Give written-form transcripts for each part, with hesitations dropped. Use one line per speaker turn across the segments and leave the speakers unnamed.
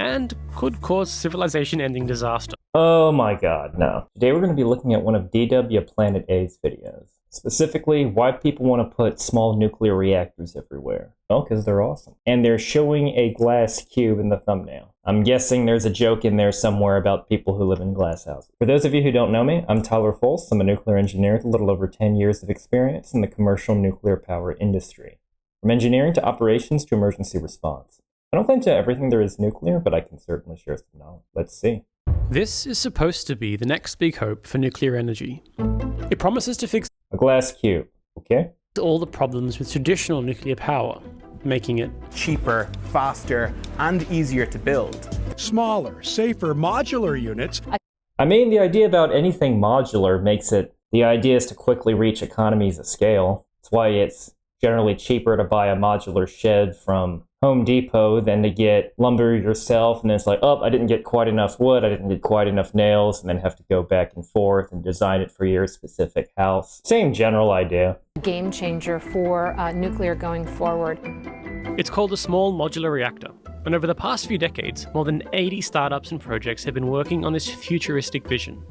and could cause civilization-ending disaster.
Oh my god, no. Today we're going to be looking at one of DW Planet A's videos. Specifically, why people want to put small nuclear reactors everywhere. Well, because they're awesome. And they're showing a glass cube in the thumbnail. I'm guessing there's a joke in there somewhere about people who live in glass houses. For those of you who don't know me, I'm Tyler Folse. I'm a nuclear engineer with a little over 10 years of experience in the commercial nuclear power industry. From engineering to operations to emergency response. I don't claim to everything there is nuclear, but I can certainly share some knowledge. Let's see.
This is supposed to be the next big hope for nuclear energy. It promises to fix
A glass cube, okay?
all the problems with traditional nuclear power, making it
cheaper, faster, and easier to build.
Smaller, safer, modular units.
I mean, the idea about anything modular makes it, the idea is to quickly reach economies of scale. That's why it's generally cheaper to buy a modular shed from Home Depot than to get lumber yourself, and then it's like, oh, I didn't get quite enough wood, I didn't get quite enough nails, and then have to go back and forth and design it for your specific house. Same general idea.
Game changer for nuclear going forward.
It's called a small modular reactor, and over the past few decades, more than 80 startups and projects have been working on this futuristic vision.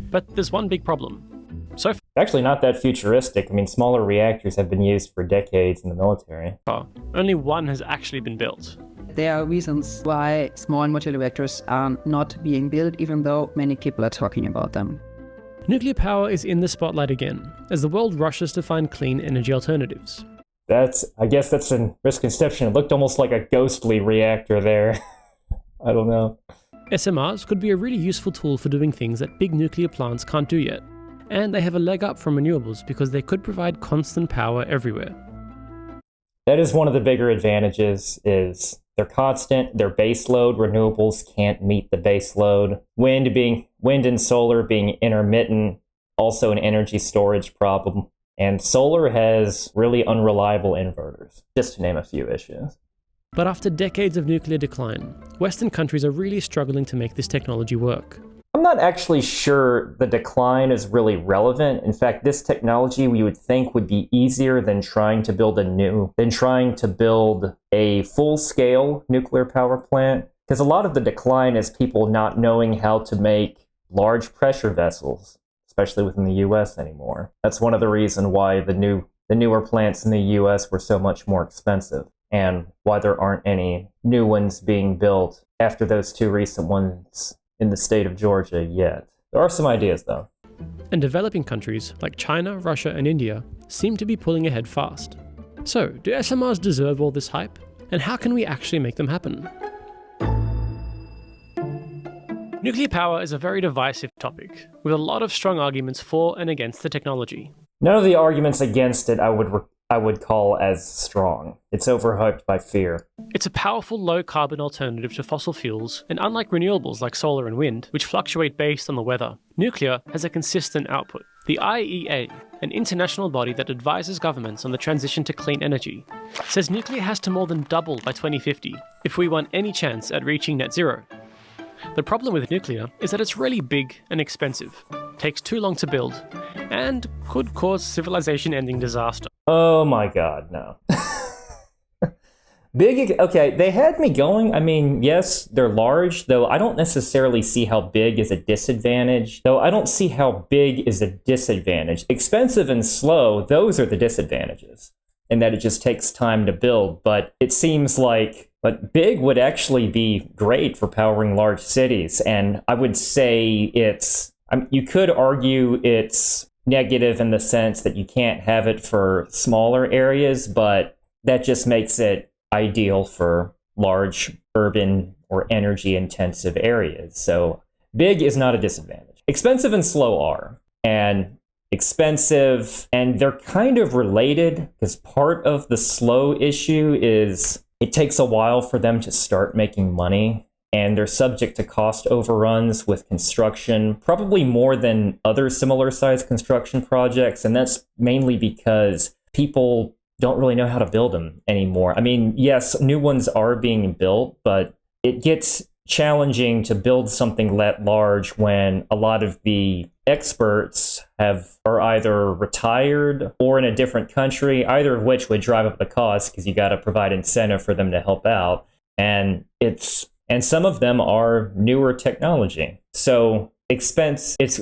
But there's one big problem. So
Actually not that futuristic. I mean, smaller reactors have been used for decades in the military.
far, only one has actually been built.
There are reasons why small modular reactors are not being built, even though many people are talking about them.
Nuclear power is in the spotlight again, as the world rushes to find clean energy alternatives.
I guess that's a misconception. It looked almost like a ghostly reactor there. I don't know.
SMRs could be a really useful tool for doing things that big nuclear plants can't do yet. And they have a leg up from renewables because they could provide constant power everywhere.
That is one of the bigger advantages, is they're constant, they're base load. Renewables can't meet the base load. Wind and solar being intermittent, also an energy storage problem. And solar has really unreliable inverters, just to name a few issues.
But after decades of nuclear decline, Western countries are really struggling to make this technology work.
I'm not actually sure the decline is really relevant. In fact, this technology we would think would be easier than trying to build a full-scale nuclear power plant. Because a lot of the decline is people not knowing how to make large pressure vessels, especially within the US anymore. That's one of the reasons why the newer plants in the US were so much more expensive, and why there aren't any new ones being built after those two recent ones in the state of Georgia yet. There are some ideas, though.
And developing countries like China, Russia, and India seem to be pulling ahead fast. So, do SMRs deserve all this hype? And how can we actually make them happen? Nuclear power is a very divisive topic, with a lot of strong arguments for and against the technology.
None of the arguments against it I would call as strong. It's overhyped by fear.
It's a powerful low-carbon alternative to fossil fuels, and unlike renewables like solar and wind, which fluctuate based on the weather, nuclear has a consistent output. The IEA, an international body that advises governments on the transition to clean energy, says nuclear has to more than double by 2050 if we want any chance at reaching net zero. The problem with nuclear is that it's really big and expensive, takes too long to build, and could cause civilization-ending disaster.
Oh my god, no. Okay, they had me going. I mean, yes, they're large, though I don't necessarily see how big is a disadvantage. Expensive and slow, those are the disadvantages, and that it just takes time to build. But it seems like big would actually be great for powering large cities, and I would say you could argue it's negative in the sense that you can't have it for smaller areas, but that just makes it ideal for large urban or energy intensive areas. So big is not a disadvantage. Expensive and slow are. And expensive, and they're kind of related, because part of the slow issue is it takes a while for them to start making money, and they're subject to cost overruns with construction, probably more than other similar sized construction projects. And that's mainly because people don't really know how to build them anymore. I mean, yes, new ones are being built, but it gets challenging to build something that large when a lot of the experts are either retired or in a different country, either of which would drive up the cost because you got to provide incentive for them to help out. And it's And some of them are newer technology. So it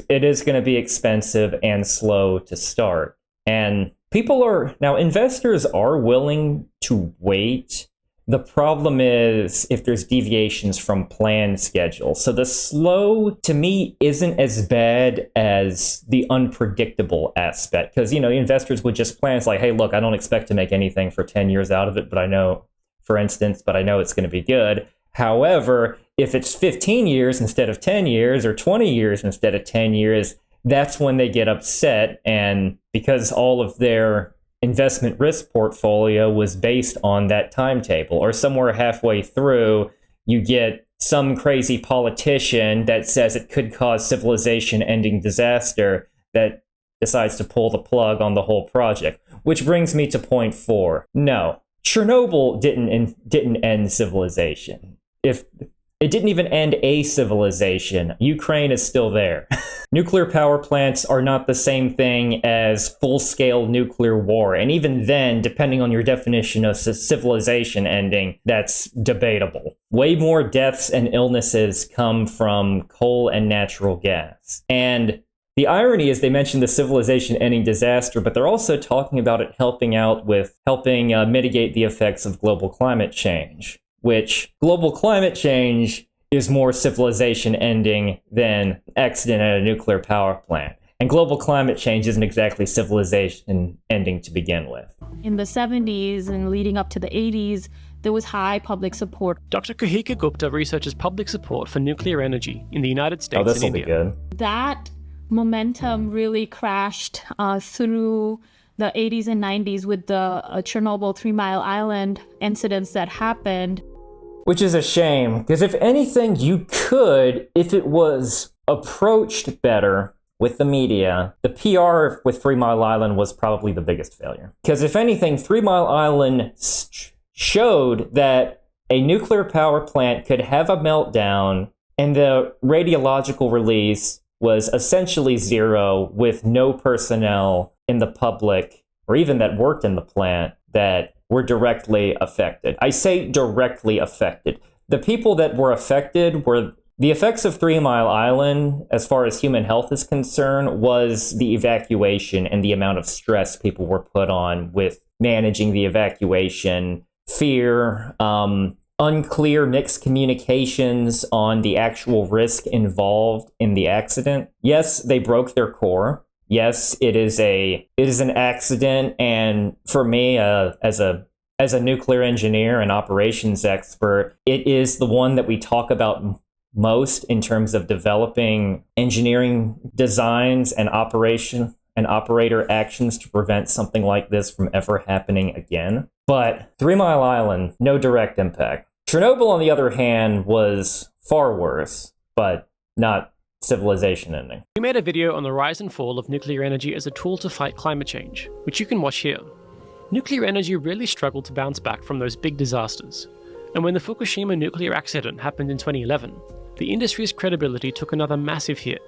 is going to be expensive and slow to start. And investors are willing to wait. The problem is if there's deviations from planned schedule. So the slow, to me, isn't as bad as the unpredictable aspect. Because, investors would just plan. It's like, hey, look, I don't expect to make anything for 10 years out of it, but I know it's going to be good. However, if it's 15 years instead of 10 years or 20 years instead of 10 years, that's when they get upset. And because all of their investment risk portfolio was based on that timetable, or somewhere halfway through, you get some crazy politician that says it could cause civilization-ending disaster that decides to pull the plug on the whole project. Which brings me to point 4. No, Chernobyl didn't end civilization. If it didn't even end a civilization, Ukraine is still there. Nuclear power plants are not the same thing as full-scale nuclear war. And even then, depending on your definition of civilization ending, that's debatable. Way more deaths and illnesses come from coal and natural gas. And the irony is they mentioned the civilization-ending disaster, but they're also talking about it helping mitigate the effects of global climate change, which global climate change is more civilization-ending than accident at a nuclear power plant. And global climate change isn't exactly civilization-ending to begin with.
In the 70s and leading up to the 80s, there was high public support.
Dr. Kuhika Gupta researches public support for nuclear energy in the United States and India.
This'll be good.
That momentum really crashed through the 80s and 90s with the Chernobyl 3 Mile Island incidents that happened.
Which is a shame, because if anything, if it was approached better with the media, the PR with 3 Mile Island was probably the biggest failure. Because if anything, 3 Mile Island showed that a nuclear power plant could have a meltdown and the radiological release was essentially zero, with no personnel in the public or even that worked in the plant that were directly affected. I say directly affected. The people that were affected were the effects of 3 Mile Island, as far as human health is concerned, was the evacuation and the amount of stress people were put on with managing the evacuation, fear, unclear mixed communications on the actual risk involved in the accident. Yes, they broke their core. Yes, it is an accident, and for me, as a nuclear engineer and operations expert, it is the one that we talk about most in terms of developing engineering designs and operator actions to prevent something like this from ever happening again. But 3 Mile Island, no direct impact. Chernobyl, on the other hand, was far worse, but not civilization ending.
We made a video on the rise and fall of nuclear energy as a tool to fight climate change, which you can watch here. Nuclear energy really struggled to bounce back from those big disasters. And when the Fukushima nuclear accident happened in 2011, the industry's credibility took another massive hit.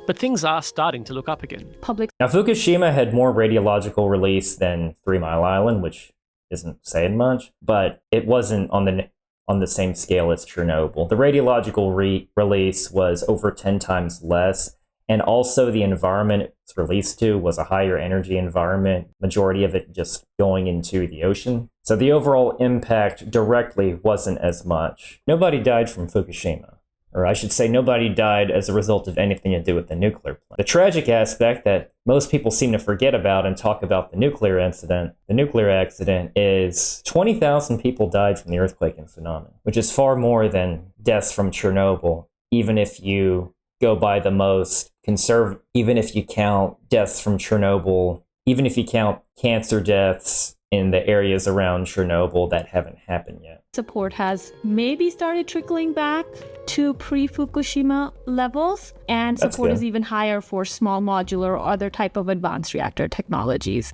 But things are starting to look up again.
Now, Fukushima had more radiological release than 3 Mile Island, which isn't saying much, but it wasn't on the same scale as Chernobyl. The radiological release was over 10 times less, and also the environment it's released to was a higher energy environment, majority of it just going into the ocean. So the overall impact directly wasn't as much. Nobody died from Fukushima. Or I should say, nobody died as a result of anything to do with the nuclear plant. The tragic aspect that most people seem to forget about and talk about the nuclear accident, is 20,000 people died from the earthquake and tsunami, which is far more than deaths from Chernobyl, even if you go by the most conservative, even if you count deaths from Chernobyl, even if you count cancer deaths in the areas around Chernobyl that haven't happened yet.
Support has maybe started trickling back to pre-Fukushima levels, and support is even higher for small modular or other type of advanced reactor technologies.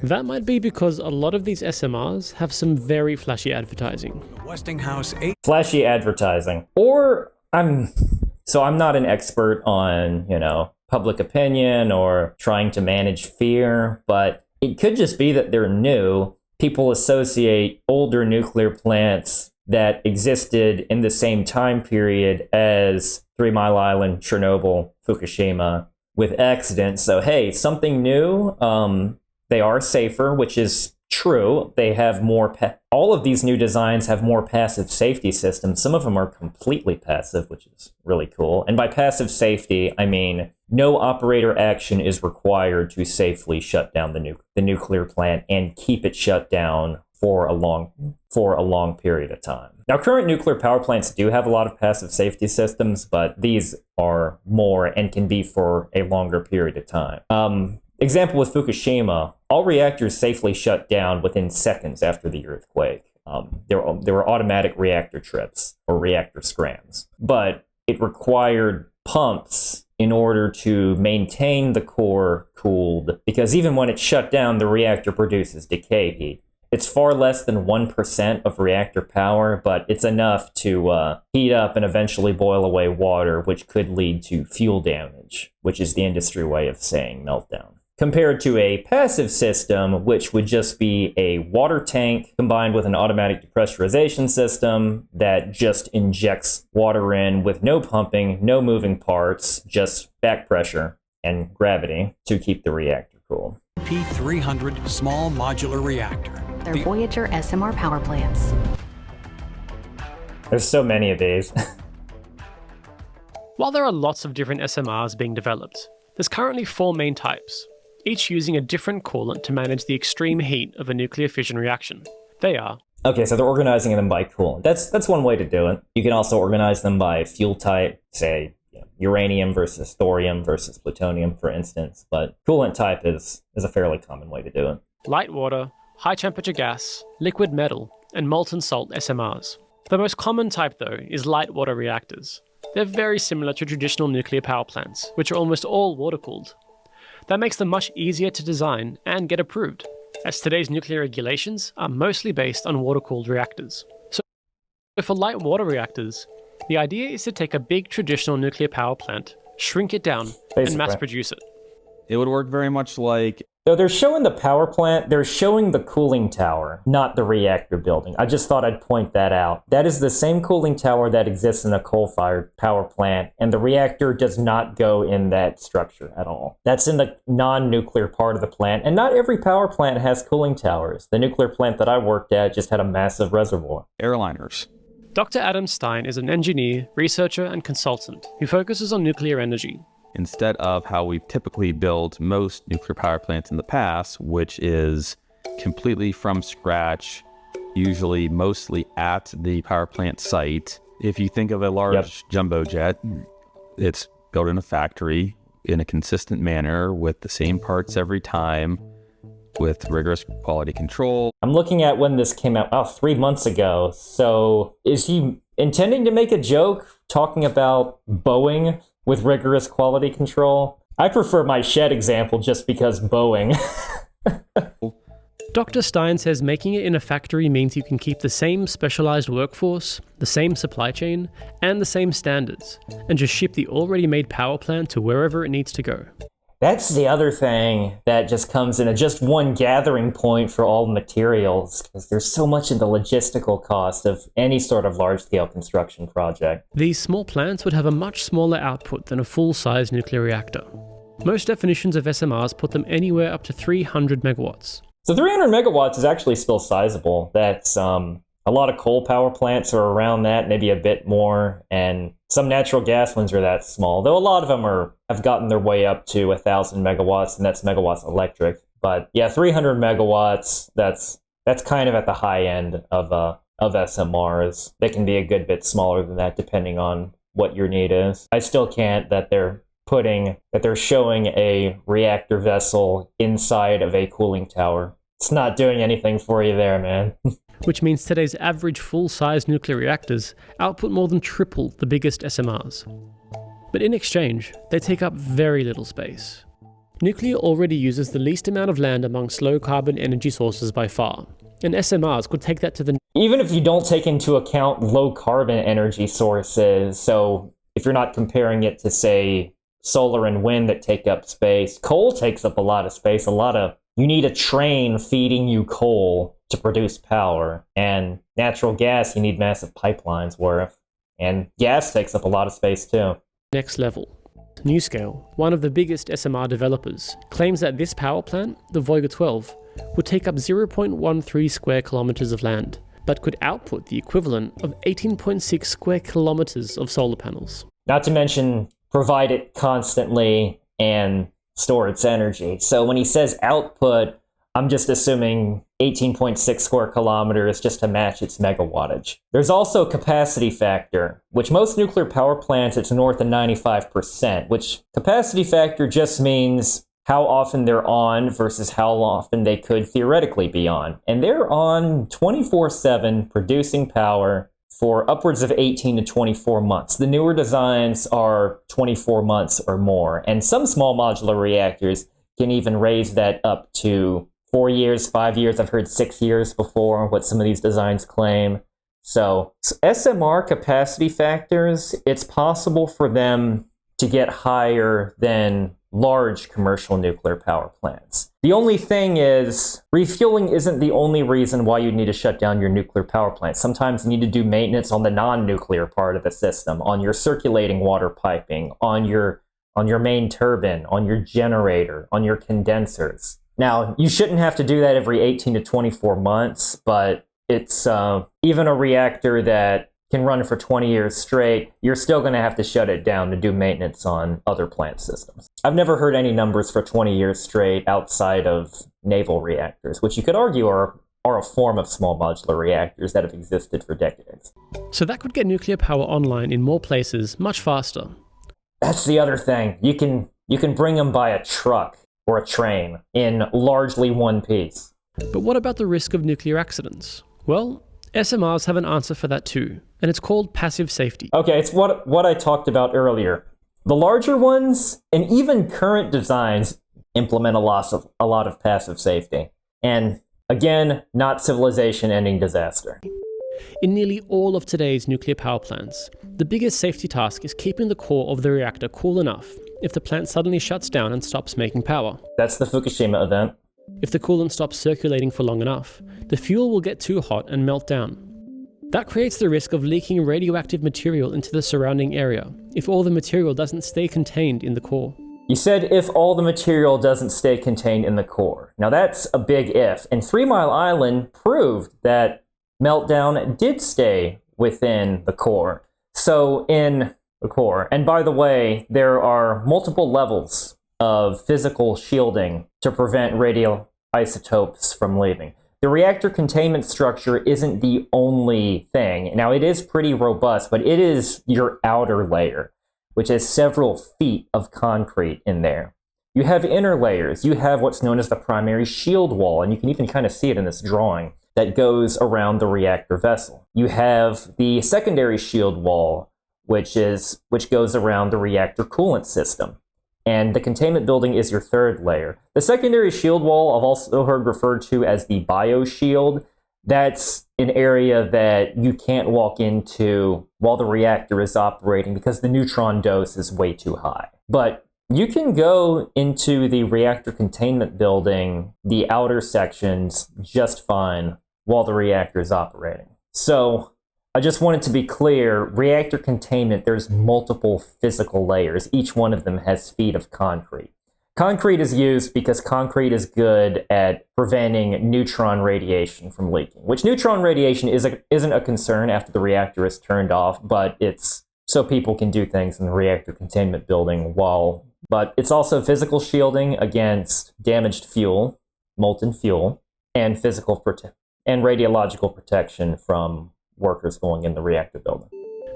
That might be because a lot of these SMRs have some very flashy advertising.
Westinghouse 8.
Flashy advertising. I'm not an expert on, public opinion or trying to manage fear, but it could just be that they're new. People associate older nuclear plants that existed in the same time period as 3 Mile Island, Chernobyl, Fukushima with accidents. So, hey, something new. They are safer, which is true. They have more, all of these new designs have more passive safety systems. Some of them are completely passive, which is really cool. And by passive safety, I mean no operator action is required to safely shut down the nuclear plant and keep it shut down for a long period of time. Now, current nuclear power plants do have a lot of passive safety systems, but these are more and can be for a longer period of time. Example with Fukushima, all reactors safely shut down within seconds after the earthquake. There were automatic reactor trips or reactor scrams, but it required pumps in order to maintain the core cooled, because even when it's shut down, the reactor produces decay heat. It's far less than 1% of reactor power, but it's enough to heat up and eventually boil away water, which could lead to fuel damage, which is the industry way of saying meltdown. Compared to a passive system, which would just be a water tank combined with an automatic depressurization system that just injects water in with no pumping, no moving parts, just back pressure and gravity to keep the reactor cool.
P300 small modular reactor.
They're Voyager SMR power plants.
There's so many of these.
While there are lots of different SMRs being developed, there's currently 4 main types, each using a different coolant to manage the extreme heat of a nuclear fission reaction. They are...
Okay, so they're organizing them by coolant. That's one way to do it. You can also organize them by fuel type, say, uranium versus thorium versus plutonium, for instance. But coolant type is a fairly common way to do it.
Light water, high temperature gas, liquid metal, and molten salt SMRs. The most common type, though, is light water reactors. They're very similar to traditional nuclear power plants, which are almost all water-cooled. That makes them much easier to design and get approved, as today's nuclear regulations are mostly based on water-cooled reactors. So for light water reactors, the idea is to take a big traditional nuclear power plant, shrink it down, and mass produce it.
It would work very much like...
So they're showing the power plant, they're showing the cooling tower, not the reactor building. I just thought I'd point that out. That is the same cooling tower that exists in a coal-fired power plant, and the reactor does not go in that structure at all. That's in the non-nuclear part of the plant, and not every power plant has cooling towers. The nuclear plant that I worked at just had a massive reservoir.
Airliners.
Dr. Adam Stein is an engineer, researcher, and consultant who focuses on nuclear energy.
Instead of how we've typically built most nuclear power plants in the past, which is completely from scratch, usually mostly at the power plant site. If you think of a large jumbo jet, it's built in a factory in a consistent manner with the same parts every time, with rigorous quality control.
I'm looking at when this came out, 3 months ago. So is he intending to make a joke talking about Boeing with rigorous quality control? I prefer my shed example just because Boeing.
Dr. Stein says making it in a factory means you can keep the same specialized workforce, the same supply chain, and the same standards, and just ship the already made power plant to wherever it needs to go.
That's the other thing that just comes in just one gathering point for all materials, because there's so much in the logistical cost of any sort of large-scale construction project.
These small plants would have a much smaller output than a full-size nuclear reactor. Most definitions of SMRs put them anywhere up to 300 megawatts.
So 300 megawatts is actually still sizable. That's a lot of coal power plants are around that, maybe a bit more, and some natural gas ones are that small, though a lot of them have gotten their way up to 1,000 megawatts, and that's megawatts electric. But yeah, 300 megawatts, that's kind of at the high end of SMRs. They can be a good bit smaller than that, depending on what your need is. I still can't that they're showing a reactor vessel inside of a cooling tower. It's not doing anything for you there, man.
Which means today's average full-size nuclear reactors output more than triple the biggest SMRs. But in exchange, they take up very little space. Nuclear already uses the least amount of land amongst low-carbon energy sources by far, and SMRs could take that to the...
Even if you don't take into account low-carbon energy sources, so if you're not comparing it to, say, solar and wind that take up space, coal takes up a lot of space, you need a train feeding you coal to produce power. And natural gas, you need massive pipelines worth. And gas takes up a lot of space too.
Next level. NuScale, one of the biggest SMR developers, claims that this power plant, the Voyager 12, would take up 0.13 square kilometers of land, but could output the equivalent of 18.6 square kilometers of solar panels.
Not to mention, provide it constantly and store its energy. So when he says output, I'm just assuming 18.6 square kilometers just to match its megawattage. There's also capacity factor, which most nuclear power plants, it's north of 95%, which capacity factor just means how often they're on versus how often they could theoretically be on. And they're on 24/7 producing power for upwards of 18 to 24 months. The newer designs are 24 months or more. And some small modular reactors can even raise that up to 4 years, 5 years. I've heard 6 years before, what some of these designs claim. So SMR capacity factors, it's possible for them to get higher than large commercial nuclear power plants. The only thing is, refueling isn't the only reason why you need to shut down your nuclear power plant. Sometimes you need to do maintenance on the non-nuclear part of the system, on your circulating water piping, on your main turbine, on your generator, on your condensers. Now, you shouldn't have to do that every 18 to 24 months, but it's even a reactor that can run for 20 years straight, you're still going to have to shut it down to do maintenance on other plant systems. I've never heard any numbers for 20 years straight outside of naval reactors, which you could argue are a form of small modular reactors that have existed for decades.
So that could get nuclear power online in more places much faster.
That's the other thing. You can bring them by a truck or a train in largely one piece.
But what about the risk of nuclear accidents? Well, SMRs have an answer for that too, and it's called passive safety.
Okay, it's what I talked about earlier. The larger ones, and even current designs, implement a lot of passive safety. And again, not civilization-ending disaster.
In nearly all of today's nuclear power plants, the biggest safety task is keeping the core of the reactor cool enough if the plant suddenly shuts down and stops making power.
That's the Fukushima event.
If the coolant stops circulating for long enough, the fuel will get too hot and melt down. That creates the risk of leaking radioactive material into the surrounding area if all the material doesn't stay contained in the core.
You said if all the material doesn't stay contained in the core. Now that's a big if, and 3 Mile Island proved that meltdown did stay within the core. So in the core, and by the way, there are multiple levels of physical shielding to prevent radioisotopes from leaving. The reactor containment structure isn't the only thing. Now, it is pretty robust, but it is your outer layer, which has several feet of concrete in there. You have inner layers. You have what's known as the primary shield wall, and you can even kind of see it in this drawing, that goes around the reactor vessel. You have the secondary shield wall, which goes around the reactor coolant system. And the containment building is your third layer. The secondary shield wall I've also heard referred to as the bioshield. That's an area that you can't walk into while the reactor is operating because the neutron dose is way too high. But you can go into the reactor containment building, the outer sections, just fine while the reactor is operating. So I just wanted to be clear, reactor containment, there's multiple physical layers. Each one of them has feet of concrete. Concrete is used because concrete is good at preventing neutron radiation from leaking, which neutron radiation isn't a concern after the reactor is turned off, but it's so people can do things in the reactor containment building but it's also physical shielding against damaged fuel, molten fuel, and and radiological protection from workers going in the reactor building.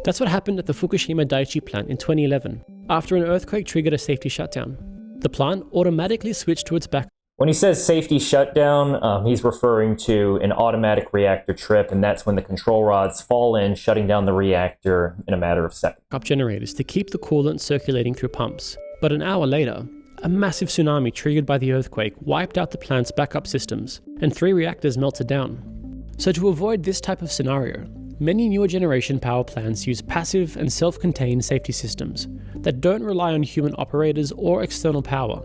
That's what happened at the Fukushima Daiichi plant in 2011, after an earthquake triggered a safety shutdown. The plant automatically switched to its backup.
When he says safety shutdown, he's referring to an automatic reactor trip, and that's when the control rods fall in, shutting down the reactor in a matter of seconds.
Generators to keep the coolant circulating through pumps. But an hour later, a massive tsunami triggered by the earthquake wiped out the plant's backup systems, and 3 reactors melted down. So to avoid this type of scenario, many newer generation power plants use passive and self-contained safety systems that don't rely on human operators or external power.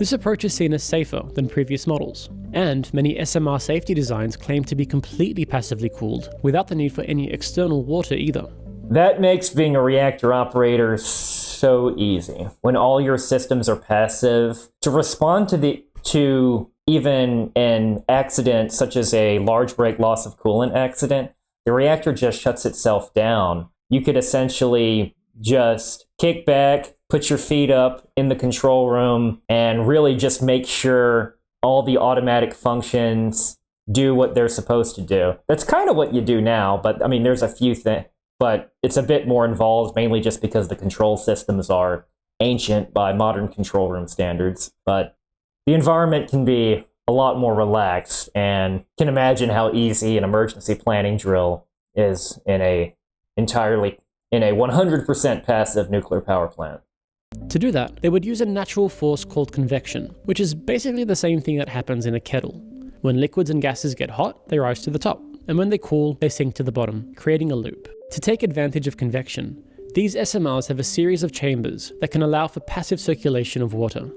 This approach is seen as safer than previous models, and many SMR safety designs claim to be completely passively cooled without the need for any external water either.
That makes being a reactor operator so easy. When all your systems are passive, to respond to even an accident such as a large break loss of coolant accident, the reactor just shuts itself down. You could essentially just kick back, put your feet up in the control room, and really just make sure all the automatic functions do what they're supposed to do. That's kind of what you do now, but I mean, there's a few things, but it's a bit more involved, mainly just because the control systems are ancient by modern control room standards. But the environment can be a lot more relaxed, and can imagine how easy an emergency planning drill is in a 100% passive nuclear power plant.
To do that, they would use a natural force called convection, which is basically the same thing that happens in a kettle. When liquids and gases get hot, they rise to the top, and when they cool, they sink to the bottom, creating a loop. To take advantage of convection, these SMRs have a series of chambers that can allow for passive circulation of water.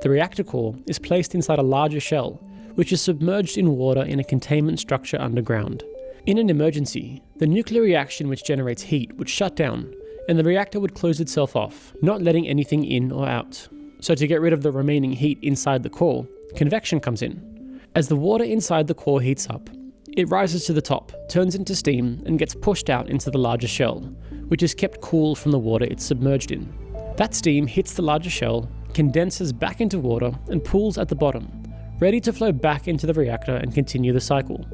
The reactor core is placed inside a larger shell, which is submerged in water in a containment structure underground. In an emergency, the nuclear reaction which generates heat would shut down, and the reactor would close itself off, not letting anything in or out. So to get rid of the remaining heat inside the core, convection comes in. As the water inside the core heats up, it rises to the top, turns into steam, and gets pushed out into the larger shell, which is kept cool from the water it's submerged in. That steam hits the larger shell, condenses back into water, and pools at the bottom, ready to flow back into the reactor and continue the cycle.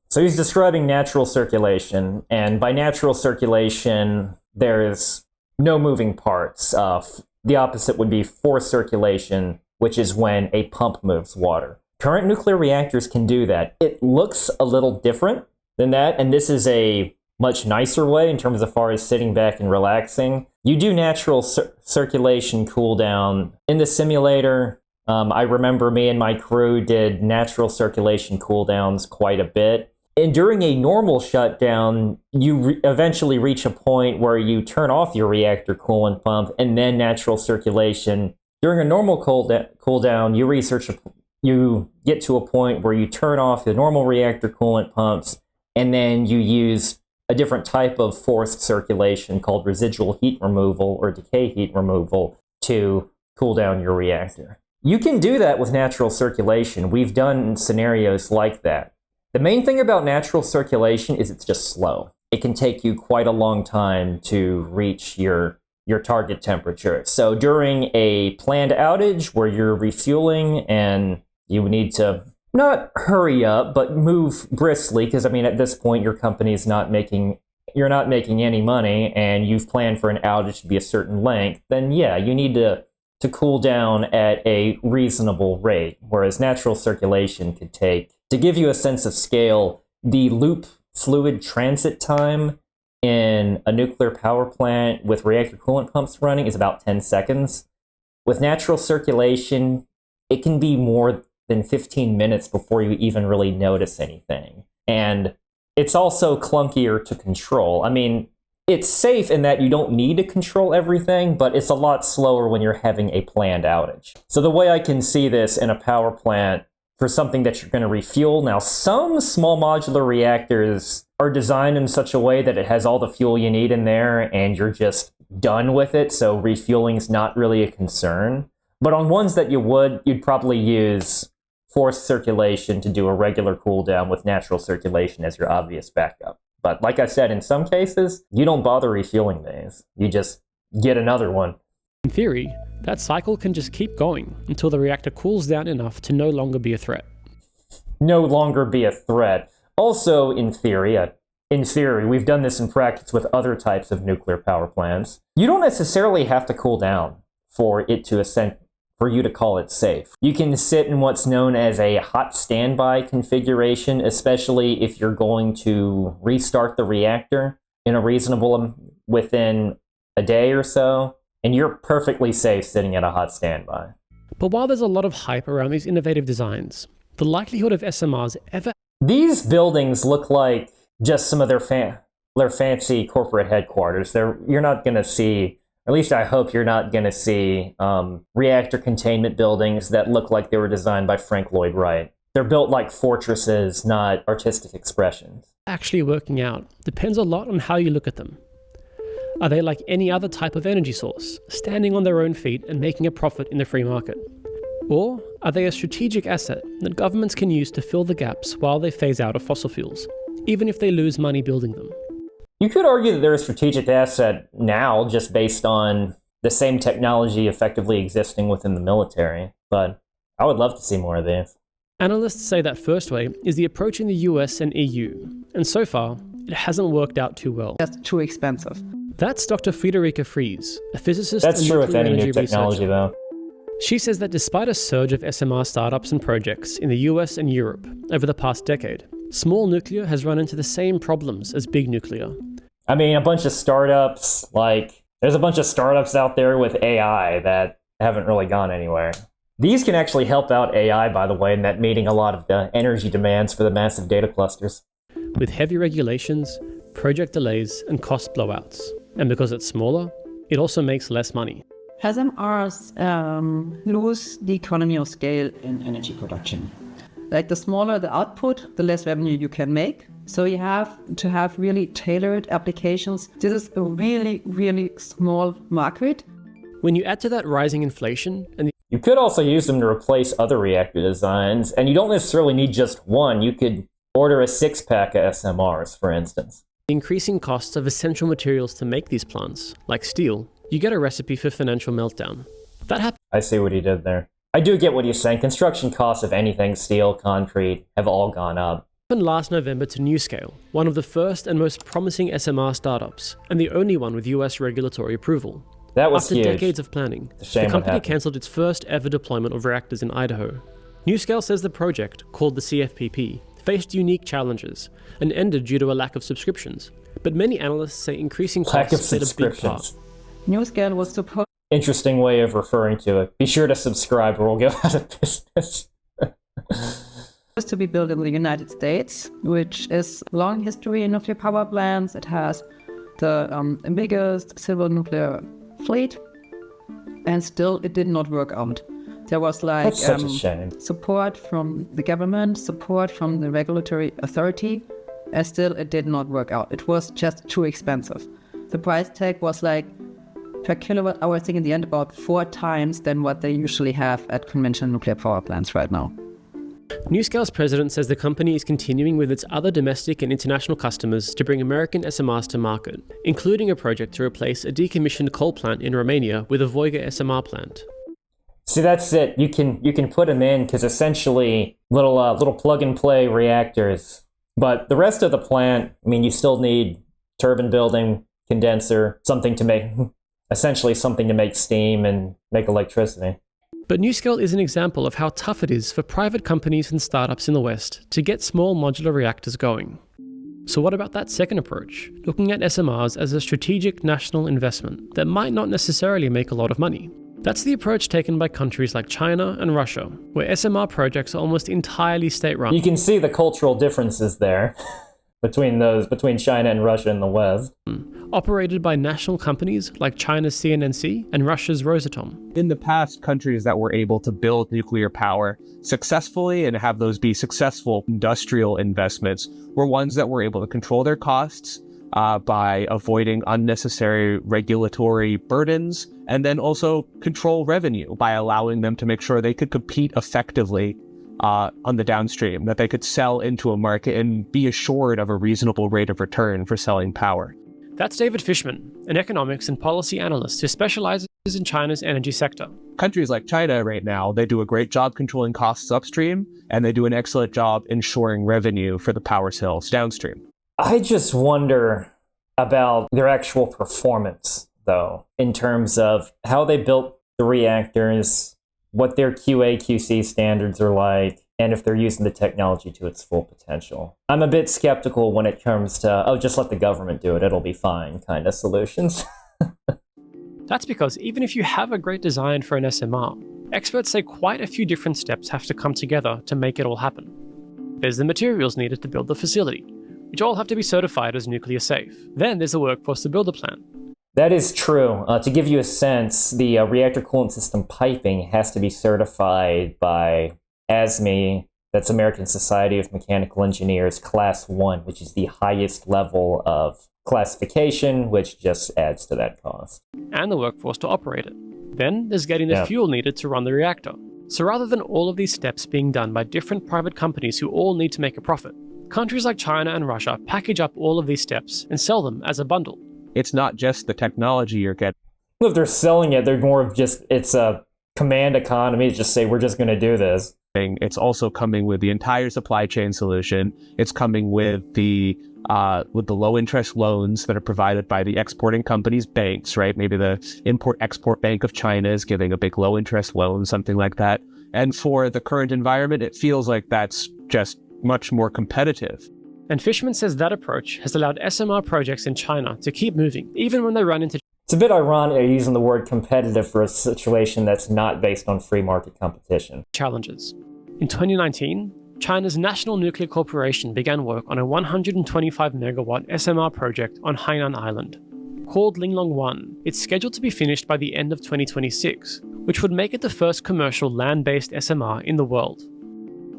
So he's describing natural circulation, and by natural circulation, there's no moving parts. The opposite would be forced circulation, which is when a pump moves water. Current nuclear reactors can do that. It looks a little different than that, and this is a much nicer way in terms of far as sitting back and relaxing. You do natural circulation cool down. In the simulator, I remember me and my crew did natural circulation cool downs quite a bit. And during a normal shutdown, you eventually reach a point where you turn off your reactor coolant pump and then natural circulation. During a normal cool down, you get to a point where you turn off the normal reactor coolant pumps, and then you use a different type of forced circulation called residual heat removal or decay heat removal to cool down your reactor. You can do that with natural circulation. We've done scenarios like that. The main thing about natural circulation is it's just slow. It can take you quite a long time to reach your target temperature. So during a planned outage where you're refueling and you need to not hurry up, but move briskly, because I mean, at this point, your company's not making any money and you've planned for an outage to be a certain length, then yeah, you need to cool down at a reasonable rate. Whereas natural circulation could take, to give you a sense of scale, the loop fluid transit time in a nuclear power plant with reactor coolant pumps running is about 10 seconds. With natural circulation, it can be more than 15 minutes before you even really notice anything. And it's also clunkier to control. I mean, it's safe in that you don't need to control everything, but it's a lot slower when you're having a planned outage. So the way I can see this in a power plant for something that you're going to refuel, now some small modular reactors are designed in such a way that it has all the fuel you need in there and you're just done with it, so refueling is not really a concern. But on ones that you'd probably use forced circulation to do a regular cool down with natural circulation as your obvious backup. But like I said, in some cases, you don't bother refueling these. You just get another one.
In theory, that cycle can just keep going until the reactor cools down enough to no longer be a threat.
No longer be a threat. Also, in theory, we've done this in practice with other types of nuclear power plants. You don't necessarily have to cool down for you to call it safe. You can sit in what's known as a hot standby configuration, especially if you're going to restart the reactor within a day or so, and you're perfectly safe sitting at a hot standby.
But while there's a lot of hype around these innovative designs, the likelihood of SMRs ever...
These buildings look like just some of their fancy corporate headquarters. You're not going to see At least I hope you're not going to see reactor containment buildings that look like they were designed by Frank Lloyd Wright. They're built like fortresses, not artistic expressions.
Actually working out depends a lot on how you look at them. Are they like any other type of energy source, standing on their own feet and making a profit in the free market? Or are they a strategic asset that governments can use to fill the gaps while they phase out of fossil fuels, even if they lose money building them?
You could argue that they're a strategic asset now just based on the same technology effectively existing within the military, but I would love to see more of these.
Analysts say that first way is the approach in the US and EU, and so far, it hasn't worked out too well.
That's too expensive.
That's Dr. Friederike Fries, a physicist
That's
and
true with
nuclear
any
energy
new technology,
researcher.
though.
She says that despite a surge of SMR startups and projects in the US and Europe over the past decade, small nuclear has run into the same problems as big nuclear.
I mean, a bunch of startups, there's a bunch of startups out there with AI that haven't really gone anywhere. These can actually help out AI, by the way, in that meeting a lot of the energy demands for the massive data clusters.
With heavy regulations, project delays, and cost blowouts. And because it's smaller, it also makes less money.
SMRs lose the economy of scale in energy production. Like the smaller the output, the less revenue you can make. So you have to have really tailored applications. This is a really, really small market.
When you add to that rising inflation and
you could also use them to replace other reactor designs, and you don't necessarily need just one. You could order a 6-pack of SMRs, for instance.
the increasing costs of essential materials to make these plants, like steel, you get a recipe for financial meltdown. That happens.
I see what he did there. I do get what he's saying. Construction costs of anything, steel, concrete, have all gone up.
Happened last November to NuScale, one of the first and most promising SMR startups, and the only one with US regulatory approval.
That was
After
huge.
decades of planning, the company cancelled its first ever deployment of reactors in Idaho. NuScale says the project, called the CFPP, faced unique challenges and ended due to a lack of subscriptions. But many analysts say increasing costs played a big part.
NuScale was supposed.
Interesting way of referring to it. Be sure to subscribe or we'll go out of business.
To be built in the United States, which is long history in nuclear power plants. It has the biggest civil nuclear fleet, and still it did not work out. There was like
That's such a shame.
Support from the government, support from the regulatory authority, and still it did not work out. It was just too expensive. The price tag was like per kilowatt hour, I think in the end about 4 times than what they usually have at conventional nuclear power plants right now.
NuScale's president says the company is continuing with its other domestic and international customers to bring American SMRs to market, including a project to replace a decommissioned coal plant in Romania with a Voiga SMR plant.
See, that's it. You can put them in because essentially little plug-and-play reactors. But the rest of the plant, I mean, you still need turbine building, condenser, something to make steam and make electricity.
But NuScale is an example of how tough it is for private companies and startups in the West to get small modular reactors going. So what about that second approach, looking at SMRs as a strategic national investment that might not necessarily make a lot of money? That's the approach taken by countries like China and Russia, where SMR projects are almost entirely state-run.
You can see the cultural differences there between China and Russia in the West.
Operated by national companies like China's CNNC and Russia's Rosatom.
In the past, countries that were able to build nuclear power successfully and have those be successful industrial investments were ones that were able to control their costs by avoiding unnecessary regulatory burdens, and then also control revenue by allowing them to make sure they could compete effectively on the downstream, that they could sell into a market and be assured of a reasonable rate of return for selling power.
That's David Fishman, an economics and policy analyst who specializes in China's energy sector.
Countries like China right now, they do a great job controlling costs upstream, and they do an excellent job ensuring revenue for the power sales downstream.
I just wonder about their actual performance, though, in terms of how they built the reactors, what their QA/QC standards are like, and if they're using the technology to its full potential. I'm a bit skeptical when it comes to, just let the government do it, it'll be fine, kind of solutions.
That's because even if you have a great design for an SMR, experts say quite a few different steps have to come together to make it all happen. There's the materials needed to build the facility, which all have to be certified as nuclear safe. Then there's the workforce to build the plant.
That is true. To give you a sense, the reactor coolant system piping has to be certified by ASME, that's American Society of Mechanical Engineers, Class 1, which is the highest level of classification, which just adds to that cost.
And the workforce to operate it. Then there's getting the fuel needed to run the reactor. So rather than all of these steps being done by different private companies who all need to make a profit, countries like China and Russia package up all of these steps and sell them as a bundle.
It's not just the technology you're getting.
If they're selling it, they're more of just, it's a command economy, just say, we're just going to do this.
It's also coming with the entire supply chain solution. It's coming with the low interest loans that are provided by the exporting companies' banks, right? Maybe the Import-Export Bank of China is giving a big low interest loan, something like that. And for the current environment, it feels like that's just much more competitive.
And Fishman says that approach has allowed SMR projects in China to keep moving, even when they run into...
It's a bit ironic using the word competitive for a situation that's not based on free market competition.
Challenges. In 2019, China's National Nuclear Corporation began work on a 125 megawatt SMR project on Hainan Island. Called Linglong 1, it's scheduled to be finished by the end of 2026, which would make it the first commercial land-based SMR in the world.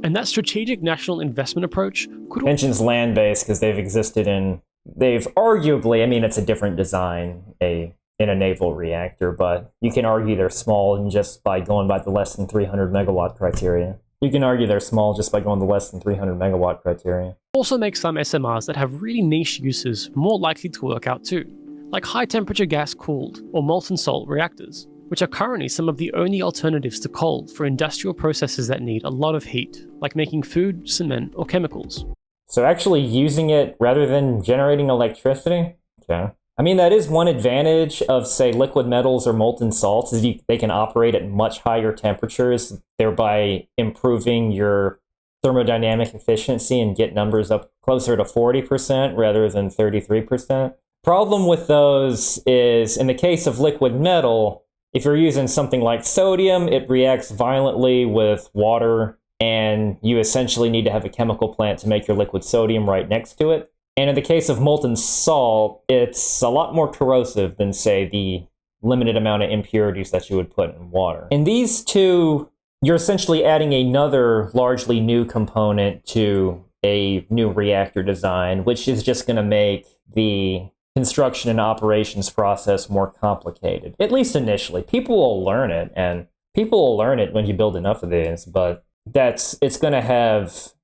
And that strategic national investment approach could...
Mentions land-based because they've arguably, I mean, it's a different design in a naval reactor, but you can argue they're small and just by going by the less than 300 megawatt criteria. You can argue they're small just by going the less than 300 megawatt criteria.
Also makes some SMRs that have really niche uses more likely to work out too, like high temperature gas cooled or molten salt reactors, which are currently some of the only alternatives to coal for industrial processes that need a lot of heat, like making food, cement, or chemicals.
So actually using it rather than generating electricity? Okay. I mean, that is one advantage of, say, liquid metals or molten salts, is they can operate at much higher temperatures, thereby improving your thermodynamic efficiency and get numbers up closer to 40% rather than 33%. Problem with those is, in the case of liquid metal, if you're using something like sodium, it reacts violently with water, and you essentially need to have a chemical plant to make your liquid sodium right next to it. And in the case of molten salt, it's a lot more corrosive than, say, the limited amount of impurities that you would put in water. In these two, you're essentially adding another largely new component to a new reactor design, which is just going to make the construction and operations process more complicated, at least initially. People will learn it, and people will learn it when you build enough of these, but it's going to have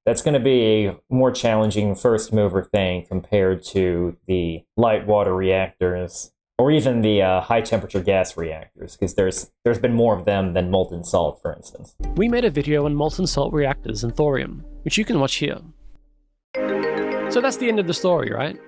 that's going to be a more challenging first mover thing compared to the light water reactors or even the high temperature gas reactors, because there's been more of them than molten salt, for instance.
We made a video on molten salt reactors and thorium, which you can watch here. So that's the end of the story, right?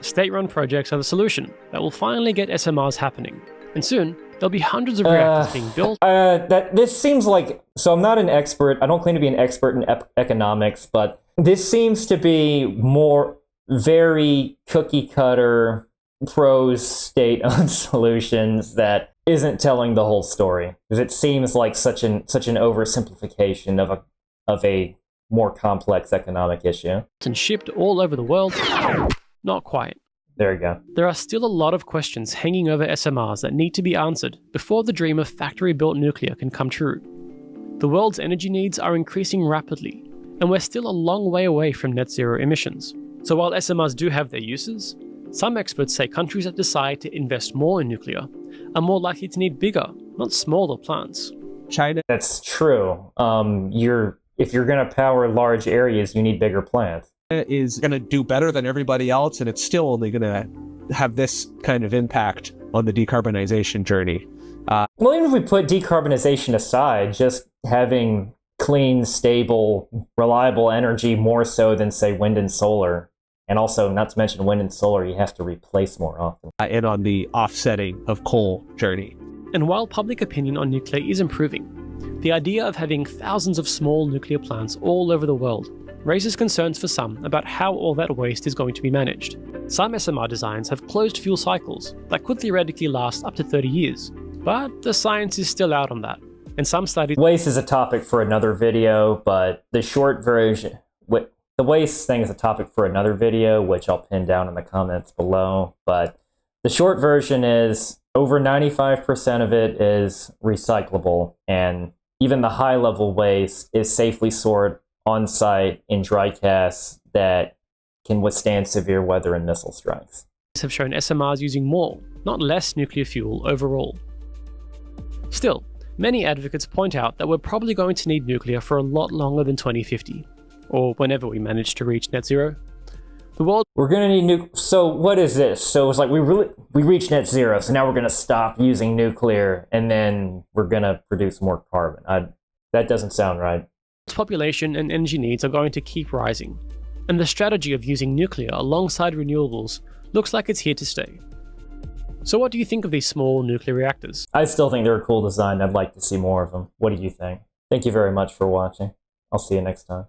State-run projects are the solution that will finally get SMRs happening, and soon there'll be hundreds of reactors being built.
This seems like, so I'm not an expert, I don't claim to be an expert in economics, but this seems to be more very cookie-cutter, pros state-owned solutions that isn't telling the whole story. Because it seems like such an oversimplification of a more complex economic issue.
And shipped all over the world? Not quite.
There you go.
There are still a lot of questions hanging over SMRs that need to be answered before the dream of factory-built nuclear can come true. The world's energy needs are increasing rapidly, and we're still a long way away from net zero emissions. So while SMRs do have their uses, some experts say countries that decide to invest more in nuclear are more likely to need bigger, not smaller plants.
China.
That's true. If you're going to power large areas, you need bigger plants.
Is going to do better than everybody else, and it's still only going to have this kind of impact on the decarbonization journey.
Well, even if we put decarbonization aside, just having clean, stable, reliable energy more so than, say, wind and solar, and also, not to mention wind and solar, you have to replace more often.
And on the offsetting of coal journey.
And while public opinion on nuclear is improving, the idea of having thousands of small nuclear plants all over the world raises concerns for some about how all that waste is going to be managed. Some SMR designs have closed fuel cycles that could theoretically last up to 30 years, but the science is still out on that. And some studies...
Waste is a topic for another video, but the short version... The waste thing is a topic for another video, which I'll pin down in the comments below. But the short version is over 95% of it is recyclable, and even the high-level waste is safely stored on-site in dry casks that can withstand severe weather and missile strikes.
Have shown SMRs using more, not less nuclear fuel overall. Still, many advocates point out that we're probably going to need nuclear for a lot longer than 2050, or whenever we manage to reach net zero. The world—
We're gonna need so what is this? So it's like we reached net zero, so now we're gonna stop using nuclear, and then we're gonna produce more carbon. That doesn't sound right.
Population and energy needs are going to keep rising, and the strategy of using nuclear alongside renewables looks like it's here to stay. So what do you think of these small nuclear reactors?
I still think they're a cool design. I'd like to see more of them. What do you think? Thank you very much for watching. I'll see you next time.